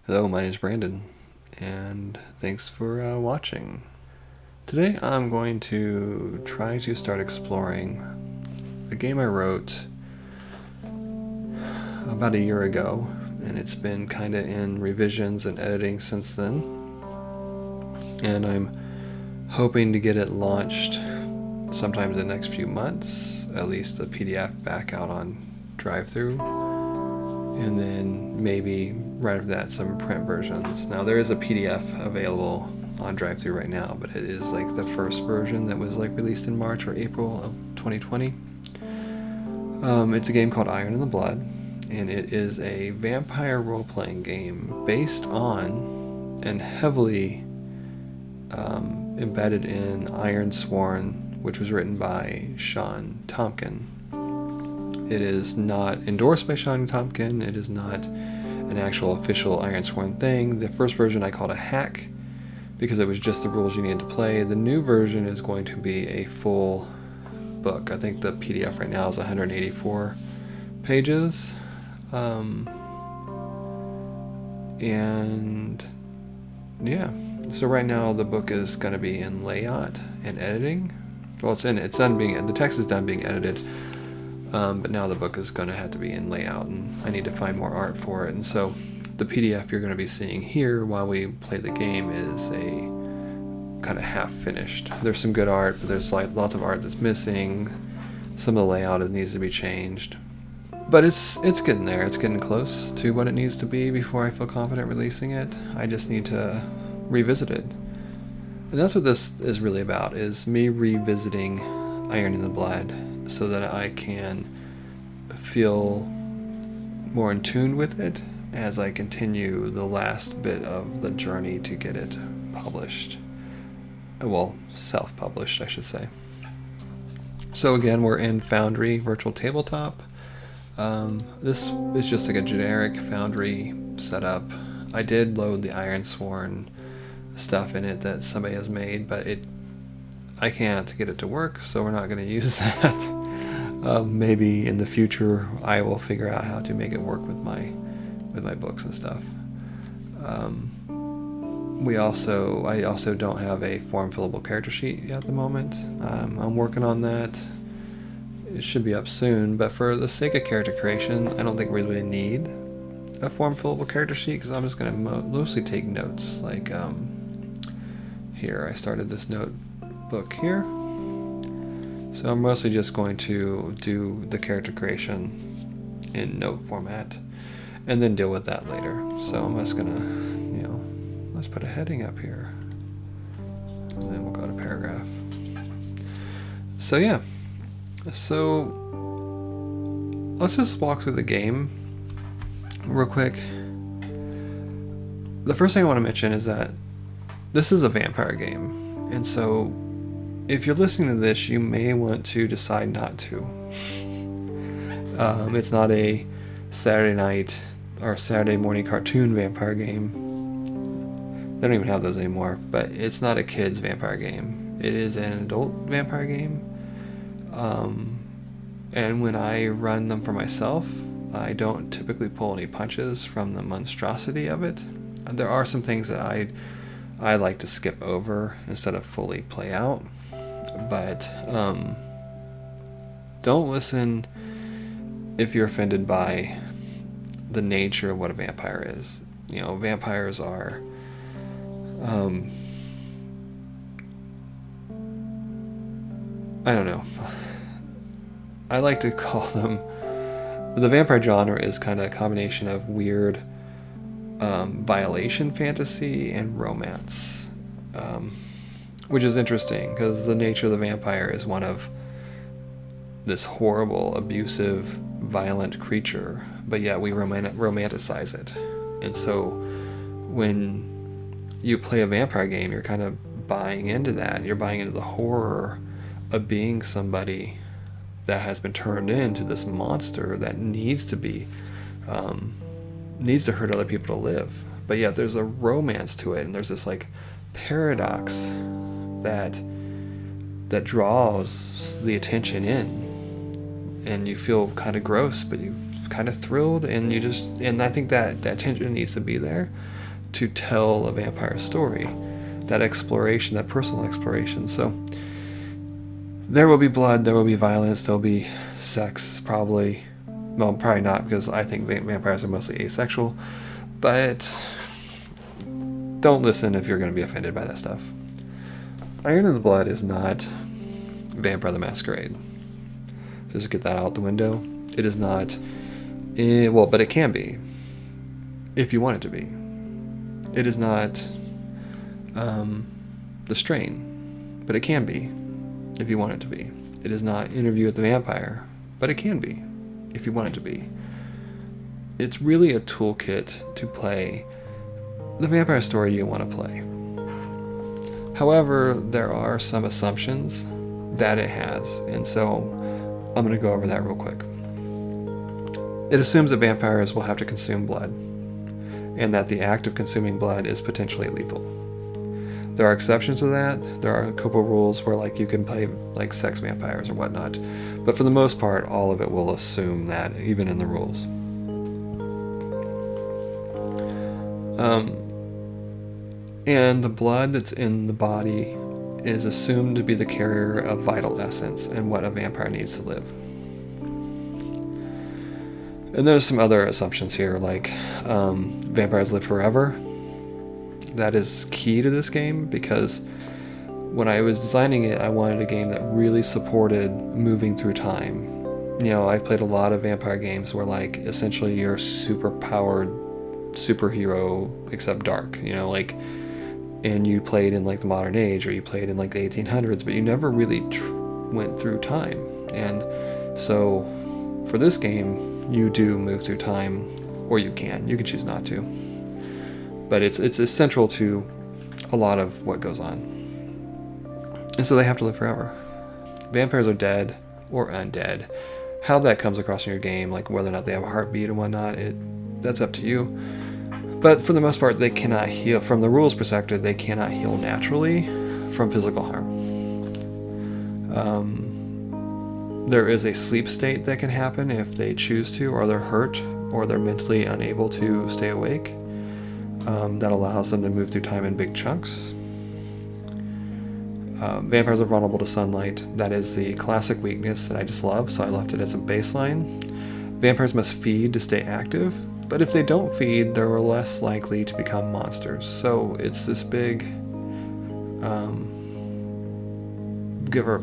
Hello, my name is Brandon, and thanks for watching. Today I'm going to try to start exploring a game I wrote about a year ago, and it's been kind of in revisions and editing since then. And I'm hoping to get it launched sometime in the next few months, at least a PDF back out on drive-through, and then maybe right after that some print versions. Now there is a PDF available on drive-through right now, but it is like the first version that was like released in March or April of 2020. It's a game called Iron in the Blood, and it is a vampire role-playing game based on and heavily embedded in Ironsworn, which was written by Sean Tompkin. It is not endorsed by Sean Tompkin. It is not an actual official Ironsworn thing. The first version I called a hack because it was just the rules you needed to play. The new version is going to be a full book. I think the PDF right now is 184 pages. And yeah, so right now the book is going to be in layout and editing. Well, it's done being, the text is done being edited. But now the book is going to have to be in layout, and I need to find more art for it. And so the PDF you're going to be seeing here while we play the game is a kind of half finished. There's some good art, but there's like lots of art that's missing. Some of the layout needs to be changed. But it's getting there. It's getting close to what it needs to be before I feel confident releasing it. I just need to revisit it. And that's what this is really about, is me revisiting Iron in the Blood, so that I can feel more in tune with it as I continue the last bit of the journey to get it published. Well, self-published, I should say. So again, we're in Foundry Virtual Tabletop. This is just like a generic Foundry setup. I did load the Ironsworn stuff in it that somebody has made, but I can't get it to work, so we're not going to use that. Maybe in the future I will figure out how to make it work with my books and stuff. I also don't have a form fillable character sheet at the moment. I'm working on that. It should be up soon, but for the sake of character creation, I don't think we really need a form fillable character sheet, because I'm just going to mostly take notes. Like here, I started this notebook here, so I'm mostly just going to do the character creation in note format and then deal with that later. So I'm just gonna, let's put a heading up here, and then we'll go to paragraph. So yeah, so let's just walk through the game real quick. The first thing I want to mention is that this is a vampire game, and so if you're listening to this, you may want to decide not to. It's not a Saturday night or Saturday morning cartoon vampire game. They don't even have those anymore, but it's not a kid's vampire game. It is an adult vampire game. And when I run them for myself, I don't typically pull any punches from the monstrosity of it. There are some things that I like to skip over instead of fully play out. But don't listen if you're offended by the nature of what a vampire is. Vampires are I don't know. I like to call them, the vampire genre is kind of a combination of weird violation fantasy and romance. Which is interesting, because the nature of the vampire is one of this horrible, abusive, violent creature, but yet we romanticize it. And so when you play a vampire game, you're kind of buying into that. You're buying into the horror of being somebody that has been turned into this monster that needs to hurt other people to live. But yet there's a romance to it, and there's this like paradox that draws the attention in, and you feel kind of gross, but you kind of thrilled, and I think that tension needs to be there to tell a vampire story, that exploration, that personal exploration. So there will be blood, there will be violence, there'll be sex, probably. Well, probably not, because I think vampires are mostly asexual, but don't listen if you're going to be offended by that stuff. Iron in the Blood is not Vampire the Masquerade. Just get that out the window. It is not, well, but it can be, if you want it to be. It is not The Strain, but it can be, if you want it to be. It is not Interview with the Vampire, but it can be, if you want it to be. It's really a toolkit to play the vampire story you want to play. However, there are some assumptions that it has, and so I'm going to go over that real quick. It assumes that vampires will have to consume blood, and that the act of consuming blood is potentially lethal. There are exceptions to that. There are a couple rules where you can play sex vampires or whatnot, but for the most part, all of it will assume that, even in the rules. And the blood that's in the body is assumed to be the carrier of vital essence and what a vampire needs to live. And there's some other assumptions here, vampires live forever. That is key to this game, because when I was designing it, I wanted a game that really supported moving through time. I've played a lot of vampire games where essentially you're a super powered superhero except dark, and you played in the modern age, or you played in the 1800s, but you never really went through time. And so for this game, you do move through time, or you can choose not to, but it's essential to a lot of what goes on. And so they have to live forever. Vampires are dead or undead. How that comes across in your game, whether or not they have a heartbeat and whatnot, that's up to you. But for the most part, they cannot heal. From the rules perspective, they cannot heal naturally from physical harm. There is a sleep state that can happen if they choose to, or they're hurt, or they're mentally unable to stay awake. That allows them to move through time in big chunks. Vampires are vulnerable to sunlight. That is the classic weakness that I just love, so I left it as a baseline. Vampires must feed to stay active, but if they don't feed, they're less likely to become monsters. So it's this big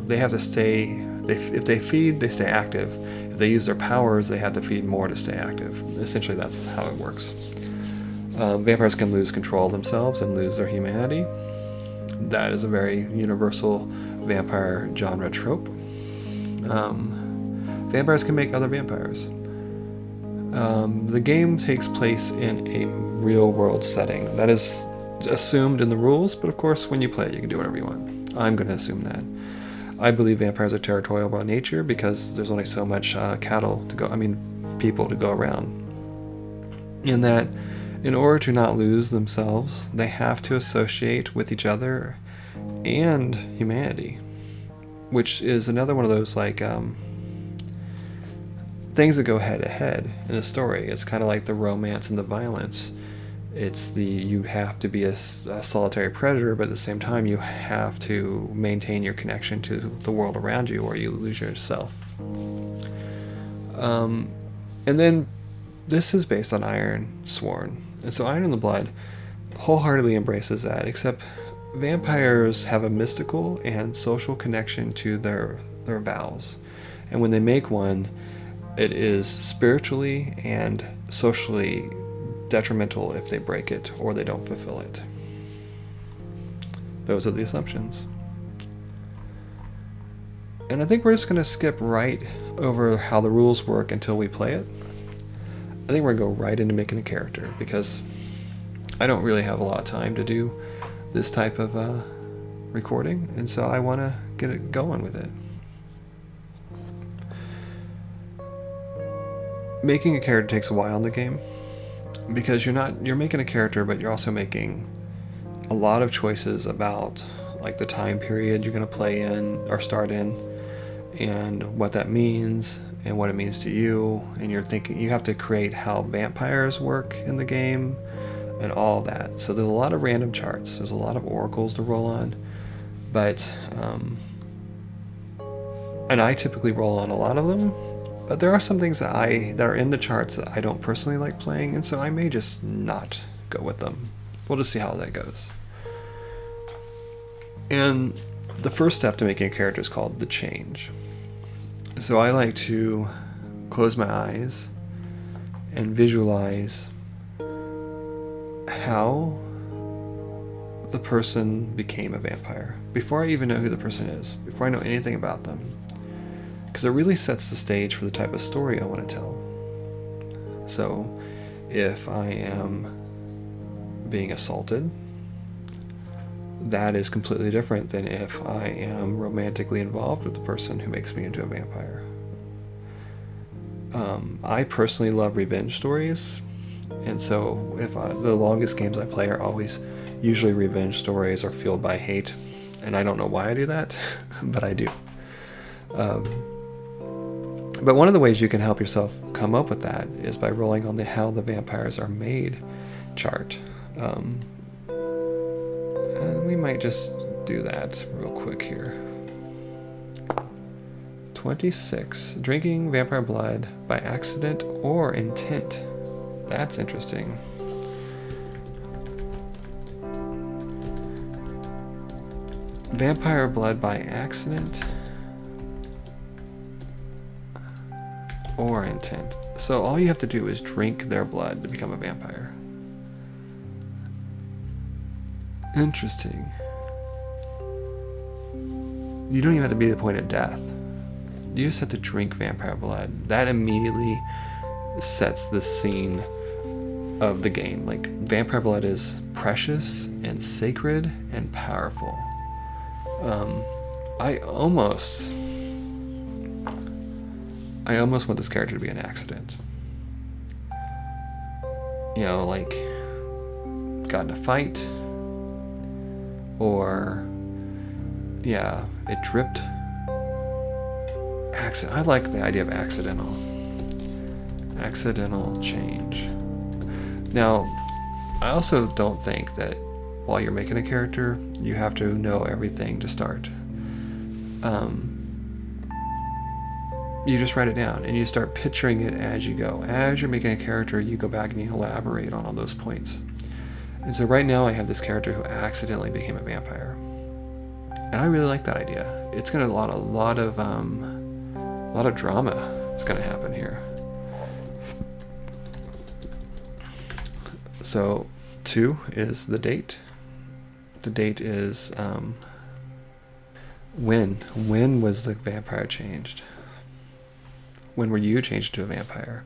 they have to stay, if they feed, they stay active. If they use their powers, they have to feed more to stay active. Essentially, that's how it works. Vampires can lose control of themselves and lose their humanity. That is a very universal vampire genre trope. Vampires can make other vampires. The game takes place in a real-world setting. That is assumed in the rules, but of course, when you play it, you can do whatever you want. I'm going to assume that. I believe vampires are territorial by nature because there's only so much people to go around. In that, in order to not lose themselves, they have to associate with each other and humanity, which is another one of those things that go head to head in the story. It's kind of like the romance and the violence. It's you have to be a solitary predator, but at the same time you have to maintain your connection to the world around you, or you lose yourself. And then this is based on Ironsworn, and so Iron in the Blood wholeheartedly embraces that, except vampires have a mystical and social connection to their vows, and when they make one, it is spiritually and socially detrimental if they break it or they don't fulfill it. Those are the assumptions. And I think we're just going to skip right over how the rules work until we play it. I think we're going to go right into making a character, because I don't really have a lot of time to do this type of recording, and so I want to get it going with it. Making a character takes a while in the game, because you're making a character, but you're also making a lot of choices about the time period you're going to play in or start in, and what that means, and what it means to you, and you're thinking you have to create how vampires work in the game and all that. So there's a lot of random charts, there's a lot of oracles to roll on, but and I typically roll on a lot of them, but there are some things that are in the charts that I don't personally like playing, and so I may just not go with them. We'll just see how that goes. And the first step to making a character is called the change. So I like to close my eyes and visualize how the person became a vampire before I even know who the person is, before I know anything about them, because it really sets the stage for the type of story I want to tell. So if I am being assaulted, that is completely different than if I am romantically involved with the person who makes me into a vampire. I personally love revenge stories, and so the longest games I play are always usually revenge stories or fueled by hate, and I don't know why I do that, but I do. But one of the ways you can help yourself come up with that is by rolling on the How the Vampires Are Made chart. And we might just do that real quick here. 26. Drinking vampire blood by accident or intent. That's interesting. Vampire blood by accident or intent. So all you have to do is drink their blood to become a vampire. Interesting. You don't even have to be at the point of death. You just have to drink vampire blood. That immediately sets the scene of the game. Like, vampire blood is precious and sacred and powerful. I almost want this character to be an accident. You know, like, got in a fight, or yeah, it dripped. I like the idea of accidental change. Now, I also don't think that while you're making a character, you have to know everything to start. You just write it down and you start picturing it as you go. As you're making a character, you go back and you elaborate on all those points. And so right now I have this character who accidentally became a vampire, and I really like that idea. It's gonna a lot of drama is gonna happen here. So 2 is the date. The date is when was the vampire changed? When were you changed to a vampire?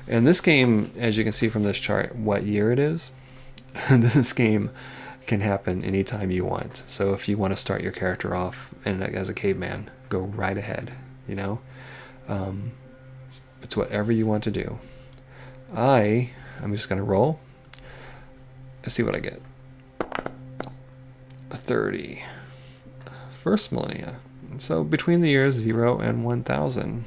And this game, as you can see from this chart, what year it is. This game can happen anytime you want. So if you want to start your character off as a caveman, go right ahead, you know? It's whatever you want to do. I'm just going to roll. Let's see what I get. 30. First millennia. So between the years 0 and 1000.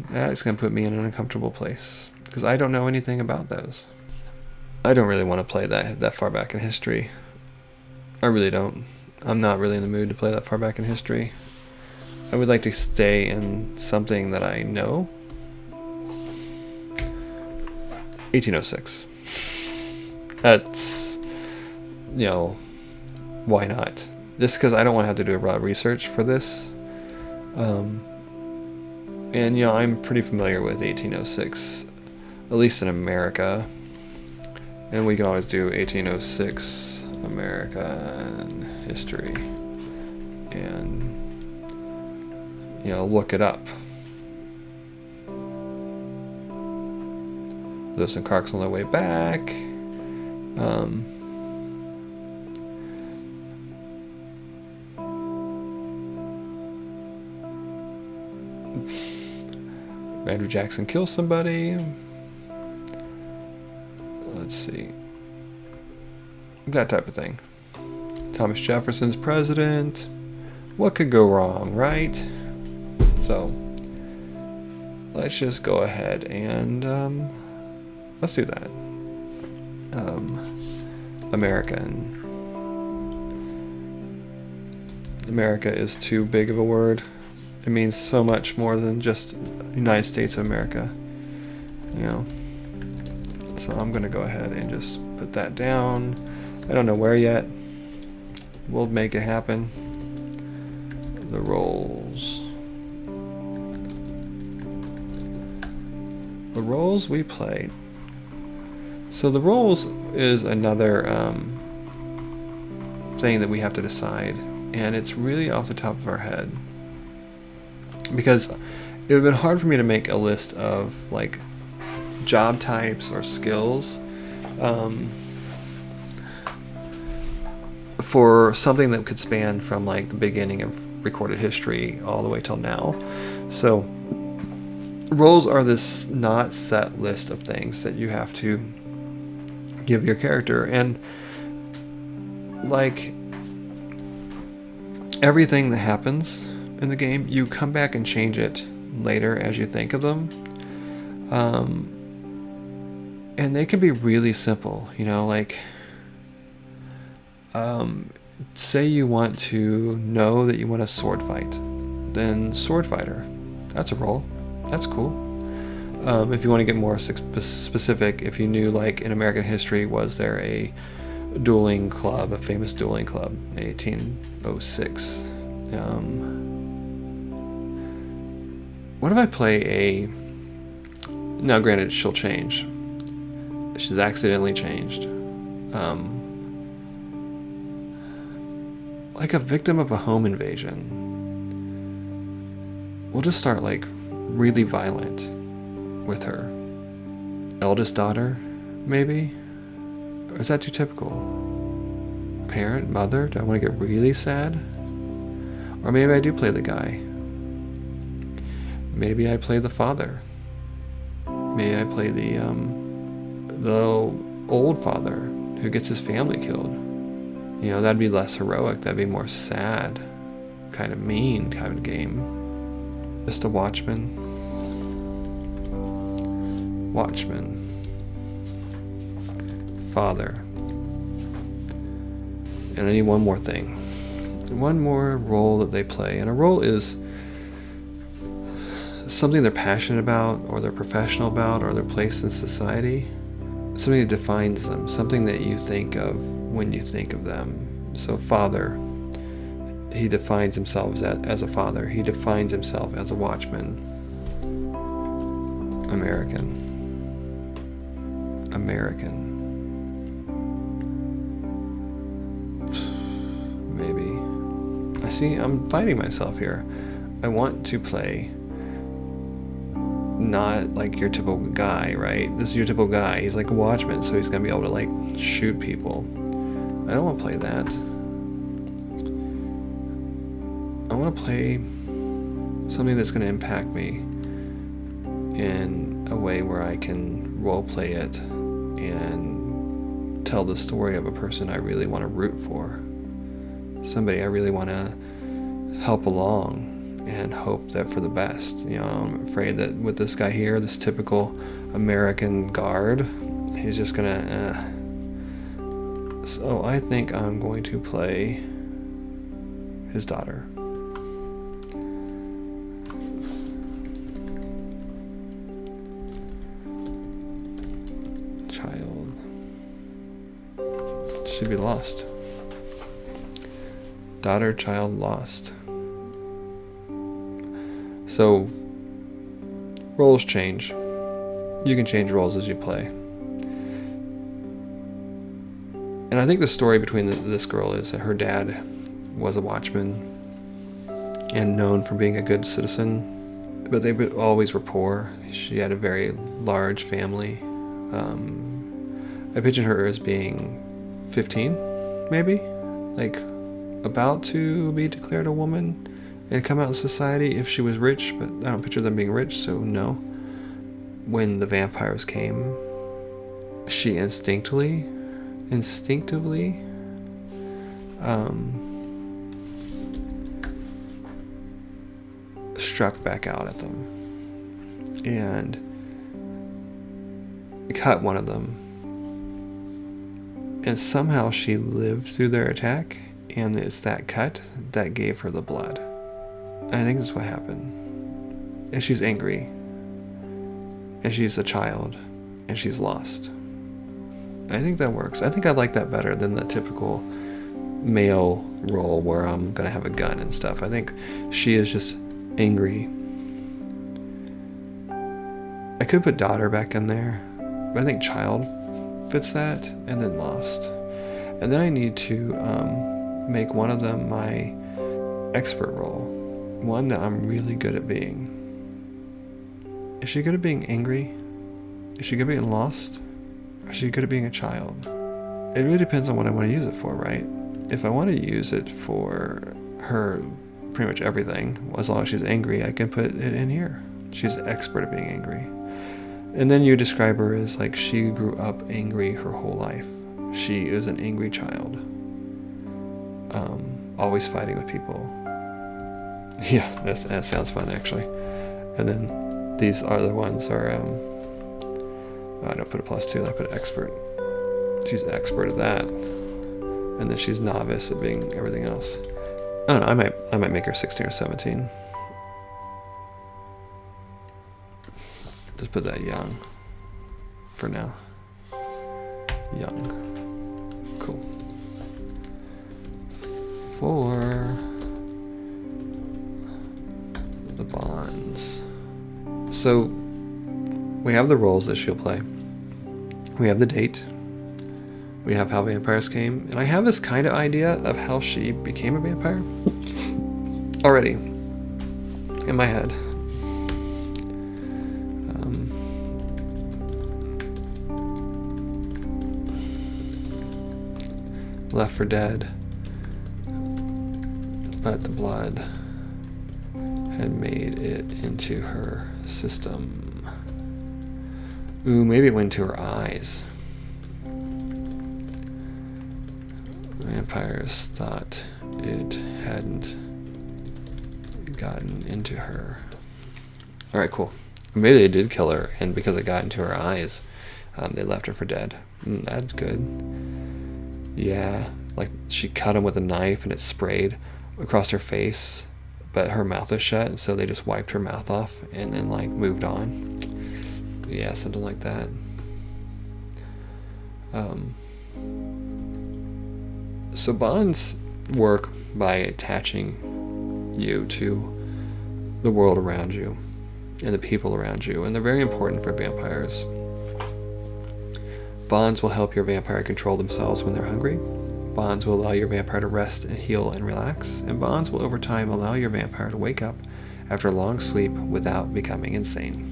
That's going to put me in an uncomfortable place, because I don't know anything about those. I don't really want to play that far back in history. I really don't. I'm not really in the mood to play that far back in history. I would like to stay in something that I know. 1806. That's, you know, why not? Just because I don't want to have to do a lot of research for this. And, you know, I'm pretty familiar with 1806, at least in America. And we can always do 1806 American history and, you know, look it up. Lewis and Clark's on their way back. Andrew Jackson kills somebody. Let's see. That type of thing. Thomas Jefferson's president. What could go wrong, right? So let's just go ahead and let's do that. American. America is too big of a word. It means so much more than just United States of America, you know. So I'm gonna go ahead and just put that down. I don't know where yet. We'll make it happen. The roles. The roles we played. So the roles is another thing that we have to decide, and it's really off the top of our head, because it would have been hard for me to make a list of like job types or skills for something that could span from like the beginning of recorded history all the way till now. So roles are this not set list of things that you have to give your character, and like everything that happens in the game, you come back and change it later as you think of them, and they can be really simple, you know, like say you want to know that you want a sword fight, then sword fighter, that's a role, that's cool. If you want to get more specific, if you knew, like in American history, was there a dueling club, a famous dueling club in 1806? What if I play a... Now granted, she'll change. She's accidentally changed. Like a victim of a home invasion. We'll just start like really violent with her. Eldest daughter, maybe? Or is that too typical? Parent, mother? Do I want to get really sad? Or maybe I do play the guy. Maybe I play the father. Maybe I play the old father who gets his family killed. You know, that'd be less heroic. That'd be more sad, kind of mean kind of game. Just a watchman. Watchman. Father. And I need one more thing. One more role that they play. And a role is something they're passionate about, or they're professional about, or their place in society. Something that defines them. Something that you think of when you think of them. So father. He defines himself as a father. He defines himself as a watchman. American. Maybe. I see, I'm fighting myself here. I want to play not like your typical guy, right? This is your typical guy. He's like a watchman, so he's gonna be able to like shoot people. I don't want to play that. I want to play something that's going to impact me in a way where I can role play it and tell the story of a person I really want to root for. Somebody I really want to help along and hope that for the best. You know, I'm afraid that with this guy here, this typical American guard, he's just going to... So I think I'm going to play his daughter. Child. Should be lost. Daughter, child, lost. So, roles change. You can change roles as you play. And I think the story between this girl is that her dad was a watchman and known for being a good citizen, but they always were poor. She had a very large family. I pictured her as being 15, maybe, like about to be declared a woman and come out in society if she was rich, but I don't picture them being rich, so no. When the vampires came, she instinctively struck back out at them and cut one of them. And somehow she lived through their attack, and it's that cut that gave her the blood. I think that's what happened. And she's angry. And she's a child. And she's lost. I think that works. I think I like that better than the typical male role where I'm going to have a gun and stuff. I think she is just angry. I could put daughter back in there, but I think child fits that, and then lost. And then I need to make one of them my expert role. One that I'm really good at being. Is she good at being angry? Is she good at being lost? Or is she good at being a child? It really depends on what I want to use it for, right? If I want to use it for her pretty much everything, as long as she's angry, I can put it in here. She's expert at being angry. And then you describe her as like she grew up angry her whole life. She is an angry child. Always fighting with people. Yeah, that sounds fun actually. And then these other ones are, I don't put a +2, I put expert. She's expert at that. And then she's novice at being everything else. I don't know, I might make her 16 or 17. Just put that young for now. Young. Cool. For the bonds. So we have the roles that she'll play. We have the date. We have how vampires came. And I have this kind of idea of how she became a vampire already in my head. Left for dead, but the blood had made it into her system. Ooh, maybe it went to her eyes. Vampires thought it hadn't gotten into her. Alright, cool. Maybe they did kill her, and because it got into her eyes, they left her for dead. That's good. Yeah, like she cut him with a knife and it sprayed across her face, but her mouth was shut, so they just wiped her mouth off and then like moved on. Yeah, something like that. So bonds work by attaching you to the world around you and the people around you, and they're very important for vampires. Bonds will help your vampire control themselves when they're hungry. Bonds will allow your vampire to rest and heal and relax. And bonds will over time allow your vampire to wake up after a long sleep without becoming insane.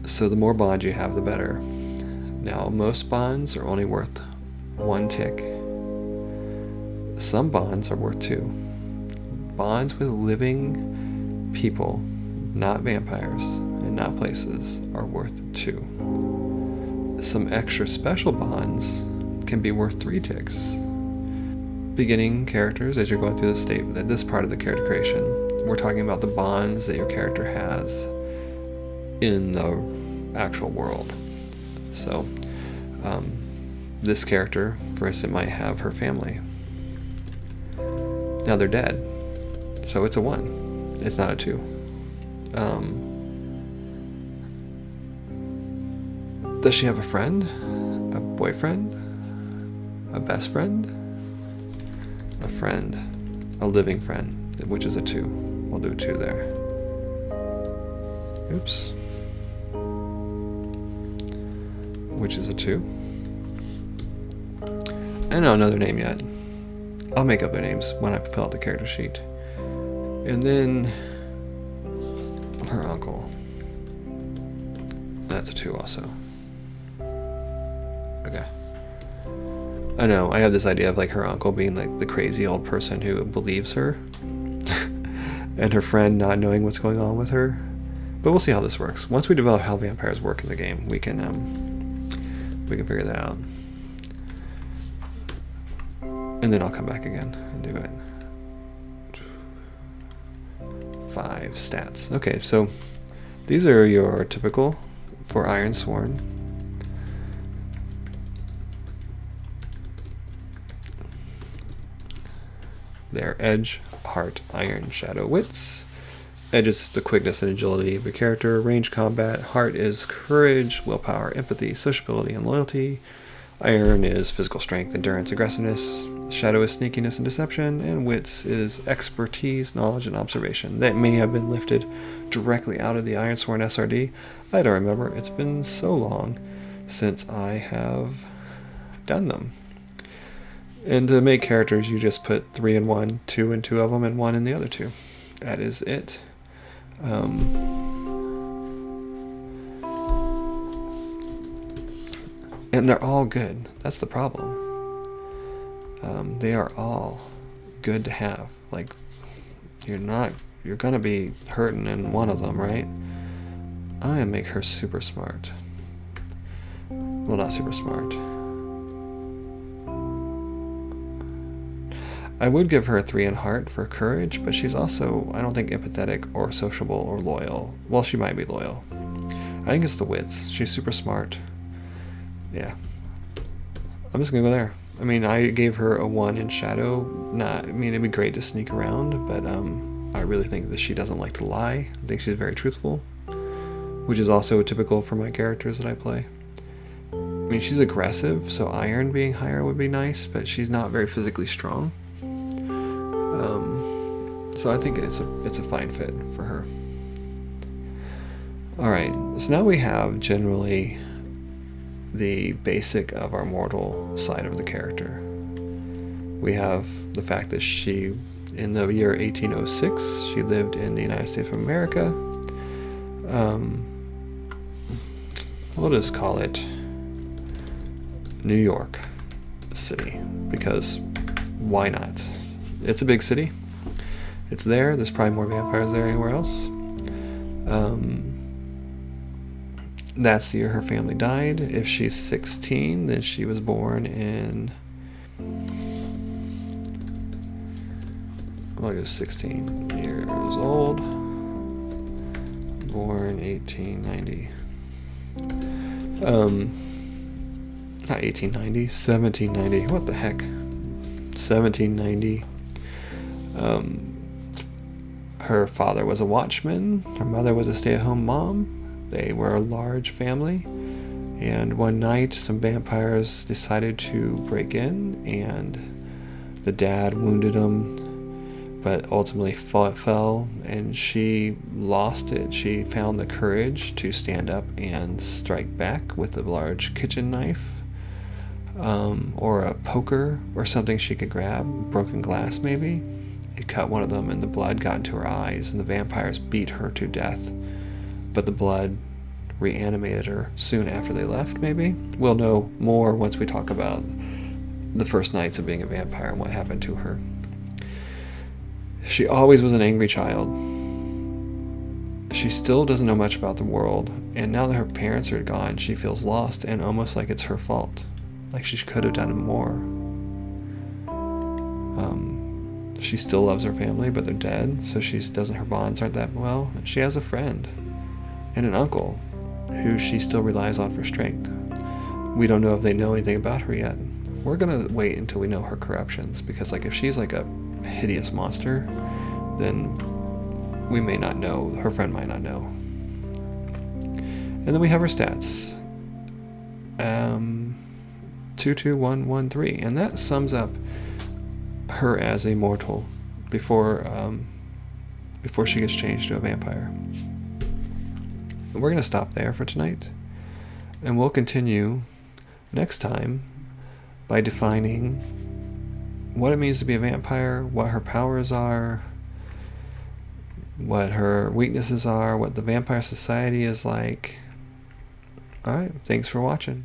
So the more bond you have, the better. Now, most bonds are only worth 1 tick. Some bonds are worth 2. Bonds with living people, not vampires, and not places, are worth 2. Some extra special bonds can be worth 3 ticks. Beginning characters, as you're going through this part of the character creation, we're talking about the bonds that your character has in the actual world. So, this character, for instance, might have her family. Now they're dead, so it's a 1. It's not a 2. Does she have a friend? A boyfriend? A best friend? A friend. A living friend, which is a 2. We'll do 2 there. Oops. Which is a 2. I know another name yet. I'll make up their names when I fill out the character sheet. And then her uncle. That's a 2 also. Okay. I know, I have this idea of like her uncle being like the crazy old person who believes her and her friend not knowing what's going on with her. But we'll see how this works. Once we develop how vampires work in the game, we can figure that out. And then I'll come back again and do it. 5 stats. Okay, so these are your typical for Ironsworn. Their edge, heart, iron, shadow, wits. Edge is the quickness and agility of the character. Range combat. Heart is courage, willpower, empathy, sociability, and loyalty. Iron is physical strength, endurance, aggressiveness. Shadow is sneakiness and deception. And wits is expertise, knowledge, and observation. That may have been lifted directly out of the Ironsworn SRD. I don't remember. It's been so long since I have done them. And to make characters, you just put 3 in one, 2 in 2 of them, and 1 in the other 2. That is it. And they're all good. That's the problem. They are all good to have. Like, you're gonna be hurting in one of them, right? I'm gonna make her super smart. Well, not super smart. I would give her a 3 in heart for courage, but she's also, I don't think, empathetic or sociable or loyal. Well, she might be loyal. I think it's the wits. She's super smart. Yeah. I'm just gonna go there. I mean, I gave her a 1 in shadow. I mean, it'd be great to sneak around, but I really think that she doesn't like to lie. I think she's very truthful, which is also typical for my characters that I play. I mean, she's aggressive, so iron being higher would be nice, but she's not very physically strong. So I think it's a fine fit for her. Alright, so now we have generally the basic of our mortal side of the character. We have the fact that she, in the year 1806, she lived in the United States of America. We'll just call it New York City, because why not? It's a big city. It's there. There's probably more vampires there anywhere else. That's the year her family died. If she's 16, then she was born in... Well, I guess 16 years old. Born 1890. Not 1890, 1790. What the heck? 1790. Her father was a watchman. Her mother was a stay-at-home mom. They were a large family. And one night, some vampires decided to break in, and the dad wounded him, but ultimately fell, and she lost it. She found the courage to stand up and strike back with a large kitchen knife, or a poker, or something she could grab, broken glass maybe. It cut one of them, and the blood got into her eyes, and the vampires beat her to death. But the blood reanimated her soon after they left, maybe? We'll know more once we talk about the first nights of being a vampire and what happened to her. She always was an angry child. She still doesn't know much about the world, and now that her parents are gone, she feels lost and almost like it's her fault. Like she could have done more. She still loves her family, but they're dead, so her bonds aren't that well. She has a friend and an uncle who she still relies on for strength. We don't know if they know anything about her yet. We're gonna wait until we know her corruptions, because if she's like a hideous monster, then we may not know, her friend might not know. And then we have her stats. 22113, and that sums up her as a mortal before she gets changed to a vampire. We're going to stop there for tonight, and we'll continue next time by defining what it means to be a vampire, what her powers are, what her weaknesses are, what the vampire society is like. Alright, thanks for watching.